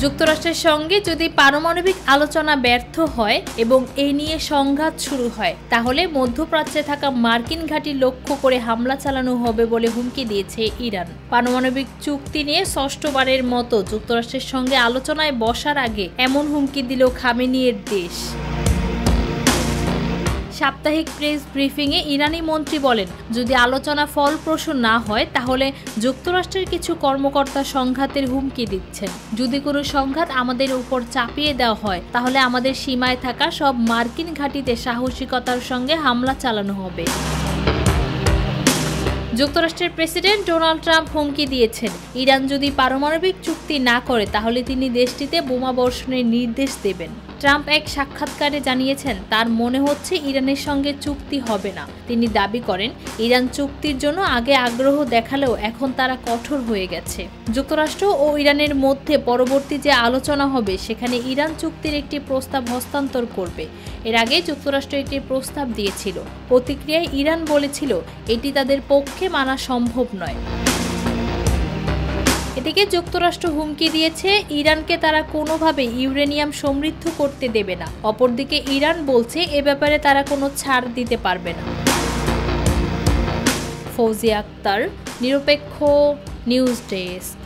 যুক্তরাষ্ট্রের সঙ্গে যদি পারমাণবিক আলোচনা ব্যর্থ হয় এবং এই নিয়ে সংঘাত শুরু হয় তাহলে মধ্যপ্রাচ্যে থাকা মার্কিন ঘাঁটি লক্ষ্য করে হামলা চালানো হবে বলে হুমকি দিয়েছে ইরান। পারমাণবিক চুক্তি নিয়ে ষষ্ঠবারের মতো যুক্তরাষ্ট্রের সঙ্গে আলোচনায় বসার আগে এমন হুমকি দিল খামেনির দেশ। সাপ্তাহিক প্রেস ব্রিফিংয়ে ইরানি মন্ত্রী বলেন, যদি আলোচনা ফলপ্রসূ না হয় তাহলে যুক্তরাষ্ট্রের কিছু কর্মকর্তা সংঘাতের হুমকি দিচ্ছেন। যদি কোনো সংঘাত আমাদের উপর চাপিয়ে দেওয়া হয় তাহলে আমাদের সীমায় থাকা সব মার্কিন ঘাঁটিতে সাহসিকতার সঙ্গে হামলা চালানো হবে। যুক্তরাষ্ট্রের প্রেসিডেন্ট ডোনাল্ড ট্রাম্প হুমকি দিয়েছেন, ইরান যদি পারমাণবিক চুক্তি না করে তাহলে তিনি দেশটিতে বোমা বর্ষণের নির্দেশ দেবেন। ট্রাম্প এক সাক্ষাৎকারে জানিয়েছেন তার মনে হচ্ছে ইরানের সঙ্গে চুক্তি হবে না। তিনি দাবি করেন, ইরান চুক্তির জন্য আগে আগ্রহ দেখালেও এখন তারা কঠোর হয়ে গেছে। যুক্তরাষ্ট্র ও ইরানের মধ্যে পরবর্তী যে আলোচনা হবে সেখানে ইরান চুক্তির একটি প্রস্তাব হস্তান্তর করবে। এর আগে যুক্তরাষ্ট্র একটি প্রস্তাব দিয়েছিল। প্রতিক্রিয়ায় ইরান বলেছিল এটি তাদের পক্ষে মানা সম্ভব নয়। এদিকে যুক্তরাষ্ট্র হুমকি দিয়েছে ইরানকে তারা কোনোভাবে ইউরেনিয়াম সমৃদ্ধ করতে দেবে না। অপরদিকে ইরান বলছে এ ব্যাপারে তারা কোনো ছাড় দিতে পারবে না। ফৌজিয়া আক্তার, নিরপেক্ষ নিউজ ডেস্ক।